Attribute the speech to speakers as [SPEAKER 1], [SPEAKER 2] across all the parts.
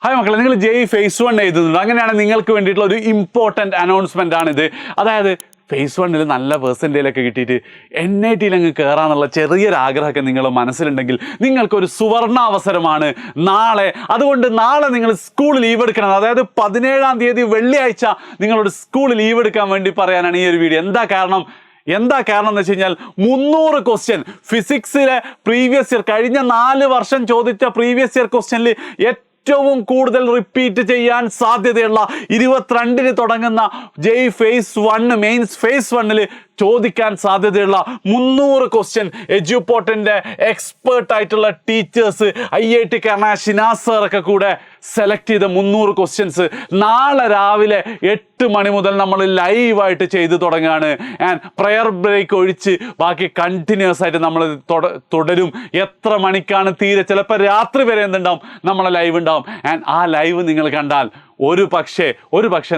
[SPEAKER 1] Hi മക്കളെ, നിങ്ങൾ ജെയ് face 1 എഴുതുന്നുണ്ട്. അങ്ങനെയാണ് നിങ്ങൾക്ക് വേണ്ടിയിട്ടുള്ള ഒരു ഇമ്പോർട്ടൻറ്റ് അനൗൺസ്മെൻ്റ് ആണിത്. അതായത് ഫേസ് 1 നല്ല പെർസെൻറ്റേജൊക്കെ കിട്ടിയിട്ട് NIT കയറാന്നുള്ള ചെറിയൊരു ആഗ്രഹമൊക്കെ നിങ്ങളുടെ മനസ്സിലുണ്ടെങ്കിൽ നിങ്ങൾക്കൊരു സുവർണാവസരമാണ് നാളെ. അതുകൊണ്ട് നാളെ നിങ്ങൾ സ്കൂൾ ലീവ് എടുക്കണം. അതായത് 17-ാം തീയതി വെള്ളിയാഴ്ച നിങ്ങളോട് സ്കൂൾ ലീവ് എടുക്കാൻ വേണ്ടി പറയാനാണ് ഈ ഒരു വീഡിയോ. എന്താ കാരണം എന്ന് വെച്ച് കഴിഞ്ഞാൽ 300 ക്വസ്റ്റ്യൻ ഫിസിക്സിലെ പ്രീവിയസ് ഇയർ, കഴിഞ്ഞ 4 വർഷം ചോദിച്ച പ്രീവിയസ് ഇയർ ക്വസ്റ്റ്യനിൽ ഏറ്റവും കൂടുതൽ റിപ്പീറ്റ് ചെയ്യാൻ സാധ്യതയുള്ള 22-ന് തുടങ്ങുന്ന ജെയ് ഫേസ് 1 മെയിൻസ് ഫേസ് 1 ചോദിക്കാൻ സാധ്യതയുള്ള 300 ക്വസ്റ്റ്യൻ എജ്യൂപോർട്ടിൻ്റെ എക്സ്പേർട്ട് ആയിട്ടുള്ള ടീച്ചേഴ്സ്, IIT കേരള ഷിനാസ് സാറൊക്കെ കൂടെ സെലക്ട് ചെയ്ത 300 ക്വസ്റ്റ്യൻസ് നാളെ രാവിലെ 8 മണി മുതൽ നമ്മൾ ലൈവായിട്ട് ചെയ്തു തുടങ്ങുകയാണ്. ആൻഡ് പ്രയർ ബ്രേക്ക് ഒഴിച്ച് ബാക്കി കണ്ടിന്യൂസ് ആയിട്ട് നമ്മൾ തുടരും. എത്ര മണിക്കാണ് തീരെ, ചിലപ്പോൾ രാത്രി വരെ എന്തുണ്ടാവും, നമ്മളെ ലൈവ് ഉണ്ടാവും. ആൻഡ് ആ ലൈവ് നിങ്ങൾ കണ്ടാൽ ഒരു പക്ഷേ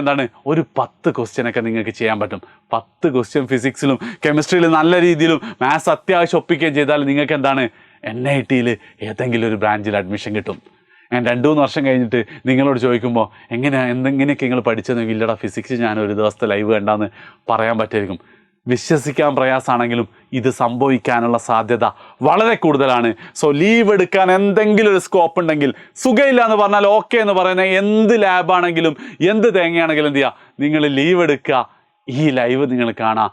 [SPEAKER 1] എന്താണ്, ഒരു 10 ക്വസ്റ്റ്യനൊക്കെ നിങ്ങൾക്ക് ചെയ്യാൻ പറ്റും. 10 ക്വസ്റ്റ്യൻ ഫിസിക്സിലും കെമിസ്ട്രിയിലും നല്ല രീതിയിലും മാത്സ് അത്യാവശ്യം ഒപ്പിക്കുകയും ചെയ്താൽ നിങ്ങൾക്ക് എന്താണ്, NIT ഏതെങ്കിലും ഒരു ബ്രാഞ്ചിൽ അഡ്മിഷൻ കിട്ടും. ഞാൻ 2-3 വർഷം കഴിഞ്ഞിട്ട് നിങ്ങളോട് ചോദിക്കുമ്പോൾ എന്തെങ്ങനെയൊക്കെ നിങ്ങൾ പഠിച്ചതെങ്കിൽ ഇല്ലടാ ഫിസിക്സ് ഞാൻ ഒരു ദിവസത്തെ ലൈവ് കണ്ടാന്ന് പറയാൻ പറ്റുമായിരിക്കും. വിശ്വസിക്കാൻ പ്രയാസമാണെങ്കിലും ഇത് സംഭവിക്കാനുള്ള സാധ്യത വളരെ കൂടുതലാണ്. സോ ലീവ് എടുക്കാൻ എന്തെങ്കിലും ഒരു സ്കോപ്പ് ഉണ്ടെങ്കിൽ, സുഖമില്ല എന്ന് പറഞ്ഞാൽ ഓക്കെ എന്ന് പറയുന്ന എന്ത് ലാബാണെങ്കിലും എന്ത് തേങ്ങയാണെങ്കിലും എന്ത് ചെയ്യുക, നിങ്ങൾ ലീവ് എടുക്കുക, ഈ ലൈവ് നിങ്ങൾ കാണുക.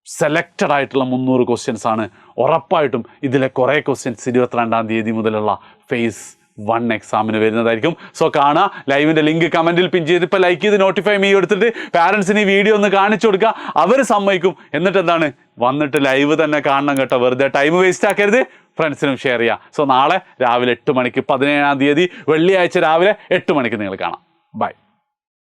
[SPEAKER 1] സെലക്റ്റഡ് ആയിട്ടുള്ള 300 ക്വസ്റ്റ്യൻസ് ആണ്. ഉറപ്പായിട്ടും ഇതിലെ കുറേ ക്വസ്റ്റ്യൻസ് 22-ാം തീയതി മുതലുള്ള ഫേസ് 1 എക്സാമിന് വരുന്നതായിരിക്കും. സോ കാണുക, ലൈവിൻ്റെ ലിങ്ക് കമൻറ്റിൽ പിൻ ചെയ്ത് ഇപ്പോൾ ലൈക്ക് ചെയ്ത് നോട്ടിഫൈ മീ എടുത്തിട്ട് പാരൻസിന് ഈ വീഡിയോ ഒന്ന് കാണിച്ചു കൊടുക്കുക. അവർ സമ്മതിക്കും. എന്നിട്ട് എന്താണ്, വന്നിട്ട് ലൈവ് തന്നെ കാണണം കേട്ടോ. വെറുതെ ടൈം വേസ്റ്റ് ആക്കരുത്, ഫ്രണ്ട്സിനും ഷെയർ ചെയ്യുക. സോ നാളെ രാവിലെ 8 മണിക്ക് 17-ാം തീയതി വെള്ളിയാഴ്ച രാവിലെ 8 മണിക്ക് നിങ്ങൾ കാണാം. ബൈ.